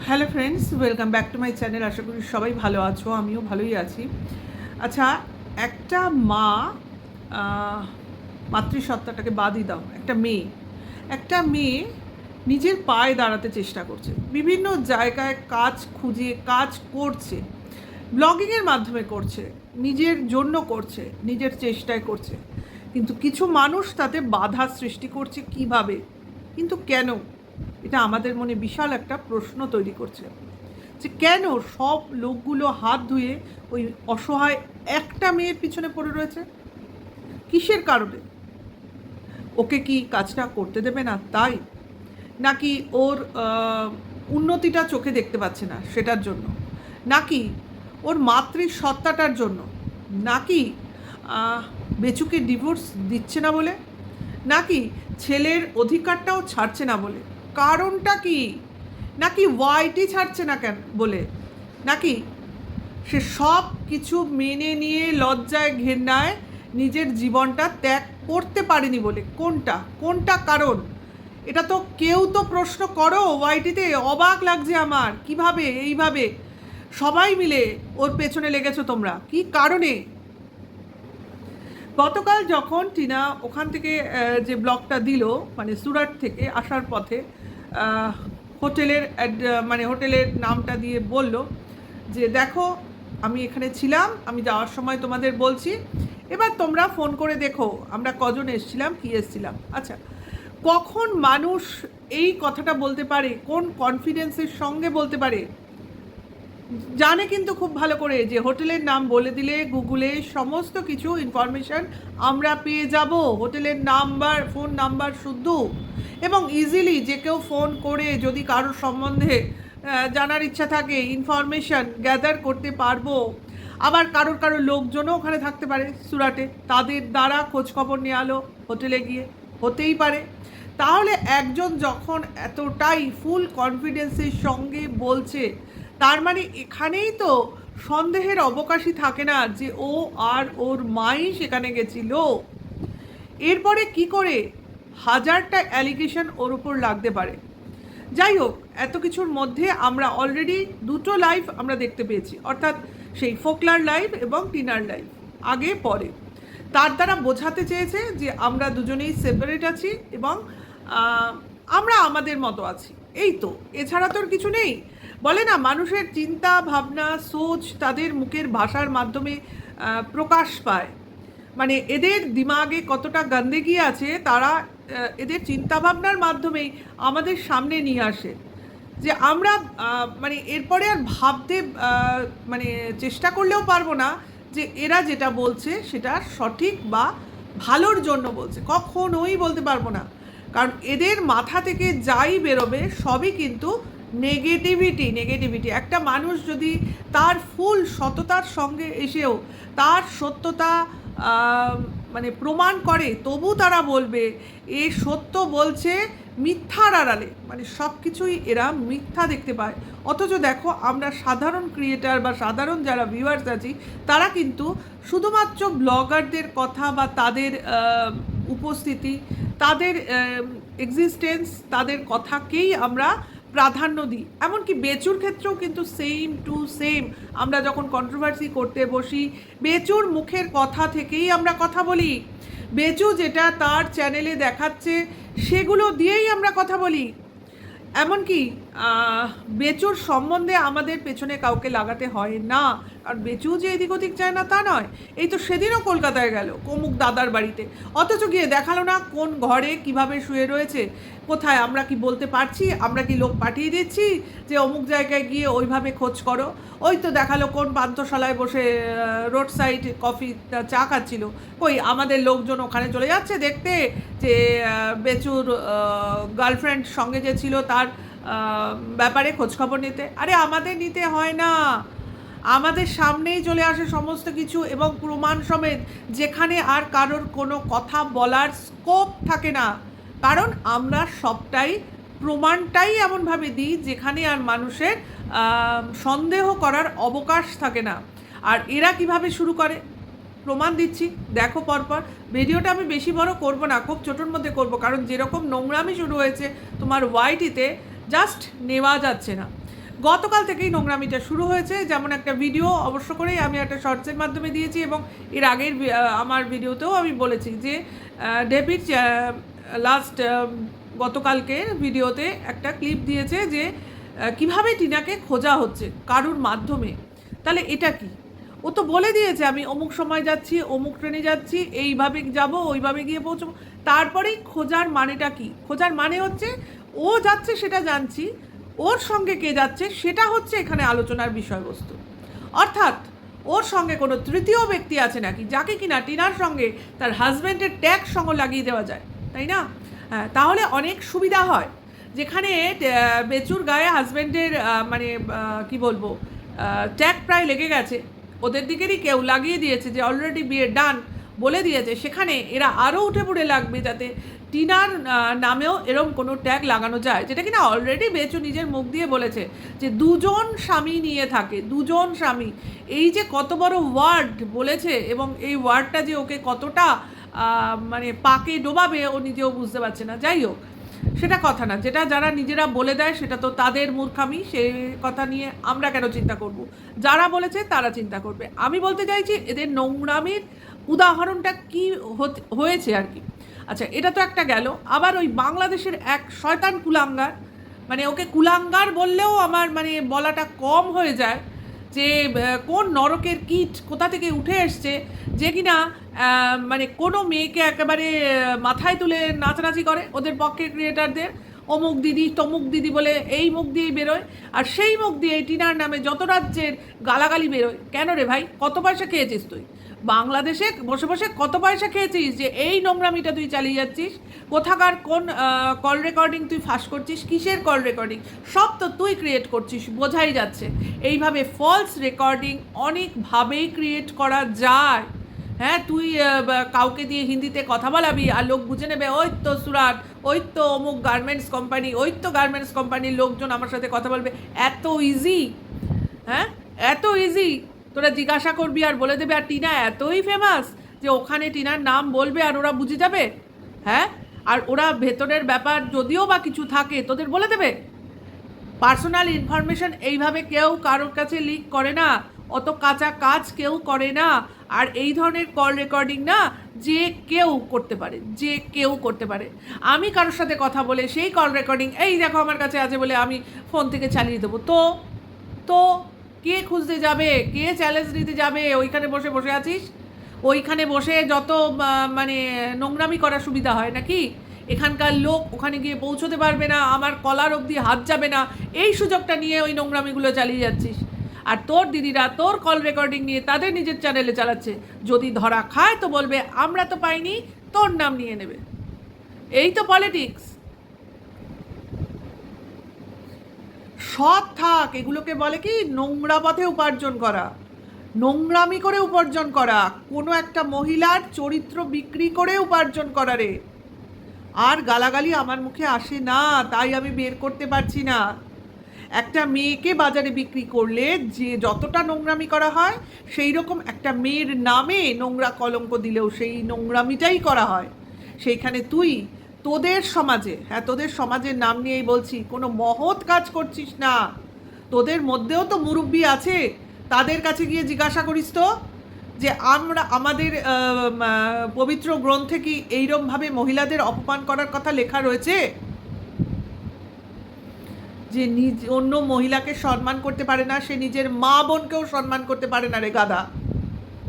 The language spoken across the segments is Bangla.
Hello friends, welcome back to my channel. আশা করি সবাই ভালো আছো, আমিও ভালোই আছি। আচ্ছা, একটা মা, মাতৃসত্তাটাকে বাদই দাও, একটা মেয়ে নিজের পায়ে দাঁড়াতে চেষ্টা করছে, বিভিন্ন জায়গায় কাজ খুঁজে কাজ করছে, ব্লগিংয়ের মাধ্যমে করছে, নিজের জন্য করছে, নিজের চেষ্টায় করছে, কিন্তু কিছু মানুষ তাতে বাধা সৃষ্টি করছে। কিভাবে, কিন্তু কেন? এটা আমাদের মনে বিশাল একটা প্রশ্ন তৈরি করছে যে কেন সব লোকগুলো হাত ধুয়ে ওই অসহায় একটা মেয়ের পিছনে পড়ে রয়েছে। কিসের কারণে? ওকে কি কাজটা করতে দেবে না তাই, নাকি ওর উন্নতিটা চোখে দেখতে পাচ্ছে না সেটার জন্য, নাকি ওর মাতৃসত্তাটার জন্য, নাকি বেচুকে ডিভোর্স দিচ্ছে না বলে, নাকি ছেলের অধিকারটাও ছাড়ছে না বলে? কারণটা কি? নাকি ওয়াইটি ছাড়ছে না কেন বলে, নাকি সে সব কিছু মেনে নিয়ে লজ্জায় ঘেন্নায় নিজের জীবনটা ত্যাগ করতে পারেনি বলে? কোনটা কারণ? এটা তো কেউ তো প্রশ্ন করো ওয়াইটিতে। অবাক লাগছে আমার, কিভাবে এইভাবে সবাই মিলে ওর পেছনে লেগেছো তোমরা, কি কারণে? গতকাল যখন টিনা ওখান থেকে যে ব্লগটা দিল, মানে সুরাট থেকে আসার পথে হোটেলের হোটেলের নামটা দিয়ে বলল যে দেখো, আমি এখানে ছিলাম, আমি যাওয়ার সময় তোমাদের বলছি, এবার তোমরা ফোন করে দেখো আমরা কজন এসছিলাম, কি এসছিলাম। আচ্ছা, কখন মানুষ এই কথাটা বলতে পারে, কোন কনফিডেন্সের সঙ্গে বলতে পারে? জানে কিন্তু খুব ভালো করে যে হোটেলের নাম বলে দিলে গুগলে সমস্ত কিছু ইনফরমেশান আমরা পেয়ে যাব, হোটেলের নাম্বার, ফোন নাম্বার শুদ্ধ, এবং ইজিলি যে কেউ ফোন করে যদি কারোর সম্বন্ধে জানার ইচ্ছা থাকে ইনফরমেশান গ্যাদার করতে পারবো। আবার কারোর লোকজনও ওখানে থাকতে পারে সুরাটে, তাদের দ্বারা খোঁজখবর নিয়ে আলো হোটেলে গিয়ে, হতেই পারে। তাহলে একজন যখন এতটাই ফুল কনফিডেন্সের সঙ্গে বলছে, তার মানে এখানেই তো সন্দেহের অবকাশই থাকে না যে ও আর ওর মাই সেখানে গেছিল। এরপরে কি করে হাজারটা অ্যালিগেশন ওর উপর লাগতে পারে? যাই হোক, এত কিছুর মধ্যে আমরা অলরেডি দুটো লাইভ আমরা দেখতে পেয়েছি, অর্থাৎ সেই ফোকলার লাইভ এবং টিনার লাইভ, আগে পরে। তার দ্বারা বোঝাতে চেয়েছে যে আমরা দুজনেই সেপারেট আছি এবং আমরা আমাদের মতো আছি, এই তো, এছাড়া তোর কিছু নেই। বলে না, মানুষের চিন্তা ভাবনা সোচ তাদের মুখের ভাষার মাধ্যমে প্রকাশ পায়। মানে এদের দিমাগে কতটা গন্দেগি আছে তারা এদের চিন্তাভাবনার মাধ্যমেই আমাদের সামনে নিয়ে আসে, যে আমরা মানে এরপরে আর ভাবতে মানে চেষ্টা করলেও পারবো না যে এরা যেটা বলছে সেটা সঠিক বা ভালোর জন্য বলছে, কখনোই বলতে পারবো না। কারণ এদের মাথা থেকে যাই বেরোবে সবই কিন্তু নেগেটিভিটি। একটা মানুষ যদি তার ফুল সততার সঙ্গে এসেও তার সত্যতা মানে প্রমাণ করে, তবু তারা বলবে এ সত্য বলছে মিথ্যার আড়ালে, মানে সব কিছুই এরা মিথ্যা দেখতে পায়। অথচ দেখো, আমরা সাধারণ ক্রিয়েটার বা সাধারণ যারা ভিউয়ার্স আছি, তারা কিন্তু শুধুমাত্র ব্লগারদের কথা বা তাদের উপস্থিতি, তাদের এক্সিস্টেন্স, তাদের কথাকেই আমরা প্রাধান্য দিই। এমনকি বেচুর ক্ষেত্রেও কিন্তু সেম টু সেম। আমরা যখন কন্ট্রোভার্সি করতে বসি, বেচুর মুখের কথা থেকেই আমরা কথা বলি, বেচু যেটা তার চ্যানেলে দেখাচ্ছে সেগুলো দিয়েই আমরা কথা বলি। এমনকি বেচুর সম্বন্ধে আমাদের পেছনে কাউকে লাগাতে হয় না, কারণ বেচু যে এদিক ওদিক যায় না তা নয়। এই তো সেদিনও কলকাতায় গেল কমুক দাদার বাড়িতে, অথচ গিয়ে দেখালো না কোন ঘরে কিভাবে শুয়ে রয়েছে, কোথায়। আমরা কি বলতে পারছি? আমরা কি লোক পাঠিয়ে দিচ্ছি যে অমুক জায়গায় গিয়ে ওইভাবে খোঁজ করো? ওই তো দেখালো কোন পান্থশালায় বসে রোড সাইড কফি চা খাচ্ছিল। কই, আমাদের লোকজন ওখানে চলে যাচ্ছে দেখতে যে বেচুর গার্লফ্রেন্ড সঙ্গে যে ছিল তার ব্যাপারে খোঁজখবর নিতে। আরে আমাদের নিতে হয় না, আমাদের সামনেই চলে আসে সমস্ত কিছু এবং প্রমাণ সমেত, যেখানে আর কারোর কোনো কথা বলার স্কোপ থাকে না। কারণ আমরা সবটাই প্রমাণটাই এমনভাবে দিই যেখানে আর মানুষের সন্দেহ করার অবকাশ থাকে না। আর এরা কিভাবে শুরু করে? প্রমাণ দিচ্ছি, দেখো পরপর। ভিডিওটা আমি বেশি বড় করব না, খুব ছোটোর মধ্যে করব, কারণ যেরকম নোংরামি শুরু হয়েছে তোমার ওয়াইটিতে, জাস্ট নেওয়া যাচ্ছে না। গতকাল থেকেই নোংরামিটা শুরু হয়েছে। যেমন একটা ভিডিও অবশ্য করেই আমি একটা শর্টসের মাধ্যমে দিয়েছি, এবং এর আগের আমার ভিডিওতেও আমি বলেছি যে ডেভিড লাস্ট গতকালকের ভিডিওতে একটা ক্লিপ দিয়েছে যে কিভাবে টিনাকে খোঁজা হচ্ছে কারুর মাধ্যমে। তাহলে এটা কি? ও তো বলে দিয়েছে আমি অমুক সময় যাচ্ছি, অমুক ট্রেনে যাচ্ছি, এইভাবে যাব, ওইভাবে গিয়ে পৌঁছবো। তারপরেই খোঁজার মানেটা কি? খোঁজার মানে হচ্ছে ও যাচ্ছে সেটা জানছি, ওর সঙ্গে কে যাচ্ছে সেটা হচ্ছে এখানে আলোচনার বিষয়বস্তু। অর্থাৎ ওর সঙ্গে কোনো তৃতীয় ব্যক্তি আছে নাকি, যাকে কিনা টিনার সঙ্গে তার হাজব্যান্ডের ট্যাগ সঙ্গ লাগিয়ে দেওয়া যায়, তাই না? হ্যাঁ, তাহলে অনেক সুবিধা হয়। যেখানে বেচুর গায়ে হাজব্যান্ডের মানে কি বলবো, ট্যাগ প্রায় লেগে গেছে, ওদের দিকেরই কেউ লাগিয়ে দিয়েছে যে অলরেডি বিয়ে ডান বলে দিয়েছে, সেখানে এরা আরও উঠে পড়ে লাগবে যাতে টিনার নামেও এরম কোনো ট্যাগ লাগানো যায়, যেটা কিনা অলরেডি বেচু নিজের মুখ দিয়ে বলেছে যে দুজন স্বামী নিয়ে থাকে, দুজন স্বামী। এই যে কত বড় ওয়ার্ড বলেছে, এবং এই ওয়ার্ডটা যে ওকে কতটা মানে পাকে ডোবাবে ও নিজেও বুঝতে পারছে না। যাই হোক, সেটা কথা না, যেটা যারা নিজেরা বলে দেয় সেটা তো তাদের মূর্খামি, সেই কথা নিয়ে আমরা কেন চিন্তা করব? যারা বলেছে তারা চিন্তা করবে। আমি বলতে চাইছি এদের নোংরামির উদাহরণটা কি হয়েছে আর কি। আচ্ছা, এটা তো একটা গেল। আবার ওই বাংলাদেশের এক শয়তান কুলাঙ্গার, মানে ওকে কুলাঙ্গার বললেও আমার মানে বলাটা কম হয়ে যায়, যে কোন নরকের কীট কোথা থেকে উঠে এসছে, যে কিনা মানে কোনো মেয়েকে একেবারে মাথায় তুলে নাচানাচি করে ওদের পক্ষের ক্রিয়েটারদের। অমুক দিদি তমুক দিদি বলে এই মুখ দিয়েই বেরোয়, আর সেই মুখ দিয়ে টিনার নামে যত রাজ্যের গালাগালি বেরোয়। কেন রে ভাই, কত পয়সা খেয়েছিস তুই? বাংলাদেশে বসে বসে কত পয়সা খেয়েছিস যে এই নোংরামিটা তুই চালিয়ে যাচ্ছিস? কোথাকার কোন কল রেকর্ডিং তুই ফাঁস করছিস? কিসের কল রেকর্ডিং? সব তো তুই ক্রিয়েট করছিস, বোঝাই যাচ্ছে। এইভাবে ফলস রেকর্ডিং অনেকভাবেই ক্রিয়েট করা যায়। হ্যাঁ, তুই কাউকে দিয়ে হিন্দিতে কথা বলাবি আর লোক বুঝে নেবে ওই তো সুরাট, ওই তো অমুক গার্মেন্টস কোম্পানি, ওই তো গার্মেন্টস কোম্পানির লোকজন আমার সাথে কথা বলবে। এত ইজি, হ্যাঁ এত ইজি। তোরা জিজ্ঞাসা করবি আর বলে দেবে। আর টিনা এতই ফেমাস যে ওখানে টিনার নাম বলবে আর ওরা বুঝে যাবে। হ্যাঁ, আর ওরা ভেতরের ব্যাপার যদিও বা কিছু থাকে তোদের বলে দেবে। পার্সোনাল ইনফরমেশন এইভাবে কেউ কারোর কাছে লিক করে না, অত কাঁচা কাজ কেউ করে না। আর এই ধরনের কল রেকর্ডিং না যে কেউ করতে পারে, যে কেউ করতে পারে। আমি কারোর সাথে কথা বলে সেই কল রেকর্ডিং এই দেখো আমার কাছে আছে বলে আমি ফোন থেকে চালিয়ে দেবো, তো তো কে খুঁজতে যাবে, কে চ্যালেঞ্জ নিতে যাবে? ওইখানে বসে বসে আছিস, ওইখানে বসে যত মানে নোংরামি করার সুবিধা হয় নাকি? এখানকার লোক ওখানে গিয়ে পৌঁছতে পারবে না, আমার কলার অবধি হাত যাবে না, এই সুযোগটা নিয়ে ওই নোংরামিগুলো চালিয়ে যাচ্ছিস। আর তোর দিদিরা তোর কল রেকর্ডিং নিয়ে তাদের নিজের চ্যানেলে চালাচ্ছে। যদি ধরা খায় তো বলবে আমরা তো পাইনি, তোর নাম নিয়ে নেবে। এই তো পলিটিক্স। সৎ থাক, এগুলোকে বলে কি নোংরা পথে উপার্জন করা, নোংরামি করে উপার্জন করা, কোনো একটা মহিলার চরিত্র বিক্রি করে উপার্জন করা রে। আর গালাগালি আমার মুখে আসে না, তাই আমি বের করতে পারছি না। একটা মেয়েকে বাজারে বিক্রি করলে যে যতটা নোংরামি করা হয়, সেই রকম একটা মেয়ের নামে নোংরা কলঙ্ক দিলেও সেই নোংরামিটাই করা হয়। সেইখানে তুই তোদের সমাজে, হ্যাঁ তোদের সমাজের নাম নিয়েই বলছি, কোনো মহৎ কাজ করছিস না। তোদের মধ্যেও তো মুরব্বি আছে, তাদের কাছে গিয়ে জিজ্ঞাসা করিস তো যে আমরা আমাদের পবিত্র গ্রন্থে কি এইরমভাবে মহিলাদের অপমান করার কথা লেখা রয়েছে? যে অন্য মহিলাকে সম্মান করতে পারে না, সে নিজের মা বোনকেও সম্মান করতে পারে না রে গাদা,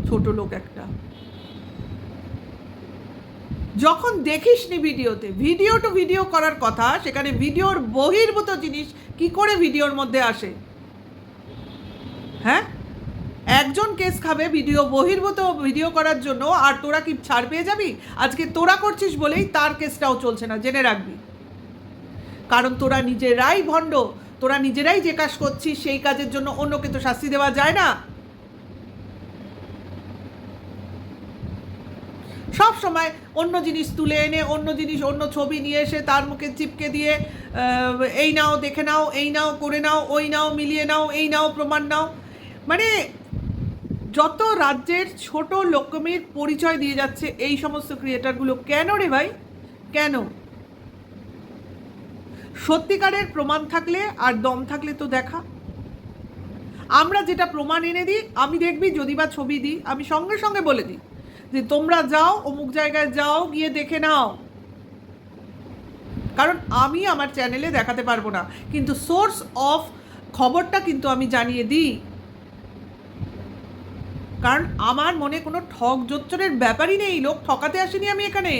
ছোট লোক একটা। যখন দেখিসনি ভিডিওতে, ভিডিও টু ভিডিও করার কথা, সেখানে ভিডিওর বহির্ভূত জিনিস কি করে ভিডিওর মধ্যে আসে? হ্যাঁ, একজন কেস খাবে ভিডিও বহির্ভূত ভিডিও করার জন্য, আর তোরা কি ছাড় পেয়ে যাবি? আজকে তোরা করছিস বলেই তার কেসটাও চলছে না, জেনে রাখবি। কারণ তোরা নিজেরাই ভণ্ড, তোরা নিজেরাই যে কাজ করছিস সেই কাজের জন্য অন্যকে তো শাস্তি দেওয়া যায় না। সব সময় অন্য জিনিস তুলে এনে, অন্য জিনিস, অন্য ছবি নিয়ে এসে তার মুখে চিপকে দিয়ে এই নাও দেখে নাও, এই নাও করে নাও, ওই নাও মিলিয়ে নাও, এই নাও প্রমাণ নাও। মানে যত রাজ্যের ছোট লোকমির পরিচয় দিয়ে যাচ্ছে এই সমস্ত ক্রিয়েটারগুলো। কেন রে ভাই, কেন? সত্যিকারের প্রমাণ থাকলে আর দম থাকলে তো দেখা। আমরা যেটা প্রমাণ এনে দিই, আমি দেখবি যদি বা ছবি দিই, আমি সঙ্গে সঙ্গে বলে দিই যে তোমরা যাও অমুক জায়গায় যাও, গিয়ে দেখে নাও। কারণ আমি আমার চ্যানেলে দেখাতে পারবো না, কিন্তু সোর্স অফ খবরটা কিন্তু আমি জানিয়ে দিই। কারণ আমার মনে কোনো ঠক জোচ্চরের ব্যাপারই নেই, লোক ঠকাতে আসিনি আমি এখানে।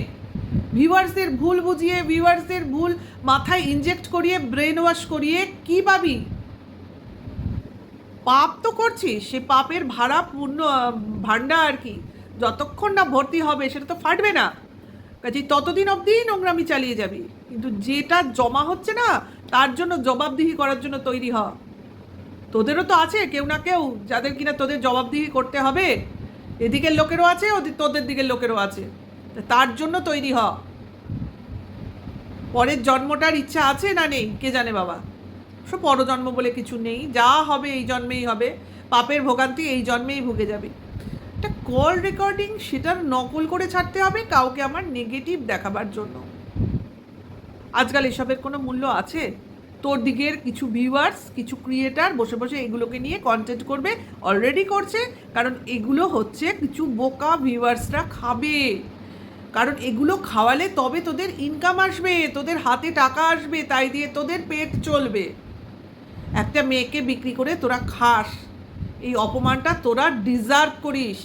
ভিউয়ার্সদের ভুল বুঝিয়ে, ভিউয়ার্সদের ভুল মাথায় ইনজেক্ট করিয়ে, ব্রেন ওয়াশ করিয়ে কি পাবি? পাপ তো করছিস, সে পাপের ভাড়া পূর্ণ ভাণ্ডা আর কি, যতক্ষণ না ভর্তি হবে সেটা তো ফাটবে না। কাজেই ততদিন অবধি নোংরামি চালিয়ে যাবি, কিন্তু যেটা জমা হচ্ছে না তার জন্য জবাবদিহি করার জন্য তৈরি হ। তোদেরও তো আছে কেউ না কেউ যাদের কিনা তোদের জবাবদিহি করতে হবে। এদিকের লোকেরও আছে, তোদের দিকের লোকেরও আছে, তার জন্য তৈরি হ। পরের জন্মটার ইচ্ছা আছে না নেই কে জানে বাবা, সব পরজন্ম বলে কিছু নেই, যা হবে এই জন্মেই হবে, পাপের ভোগান্তি এই জন্মেই ভুগে যাবে। একটা কল রেকর্ডিং সেটার নকল করে ছাড়তে হবে কাউকে আমার নেগেটিভ দেখাবার জন্য। আজকাল এসবের কোনো মূল্য আছে? তোর দিকের কিছু ভিউয়ার্স, কিছু ক্রিয়েটার বসে বসে এগুলোকে নিয়ে কন্টেন্ট করবে, অলরেডি করছে। কারণ এগুলো হচ্ছে কিছু বোকা ভিউয়ার্সরা খাবে, কারণ এগুলো খাওয়ালে তবে তোদের ইনকাম আসবে, তোদের হাতে টাকা আসবে, তাই দিয়ে তোদের পেট চলবে। একটা মেয়েকে বিক্রি করে তোরা খাস, এই অপমানটা তোরা ডিজার্ভ করিস।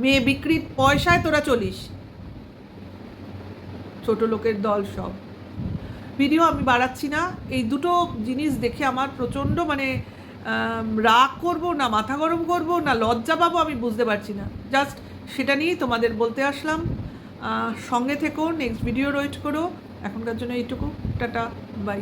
মেয়ে বিক্রির পয়সায় তোরা চলিস, ছোট লোকের দল সব। ভিডিও আমি বাড়াচ্ছি না, এই দুটো জিনিস দেখে আমার প্রচণ্ড মানে রাগ করব না মাথা গরম করব না লজ্জা পাবো আমি বুঝতে পারছি না। জাস্ট সেটা নিয়েই তোমাদের বলতে আসলাম। সঙ্গে থেকো, নেক্সট ভিডিও ওয়েট করো। এখনকার জন্য এইটুকু, টাটা, বাই।